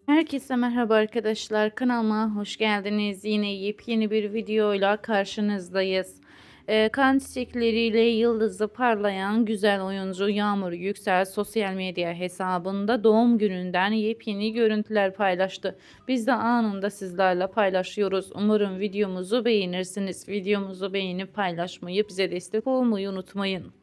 Herkese merhaba arkadaşlar. Kanalıma hoş geldiniz. Yine yepyeni bir videoyla karşınızdayız. Kan çiçekleriyle yıldızı parlayan güzel oyuncu Yağmur Yüksel sosyal medya hesabında doğum gününden yepyeni görüntüler paylaştı. Biz de anında sizlerle paylaşıyoruz. Umarım videomuzu beğenirsiniz. Videomuzu beğenip paylaşmayı, bize destek olmayı unutmayın.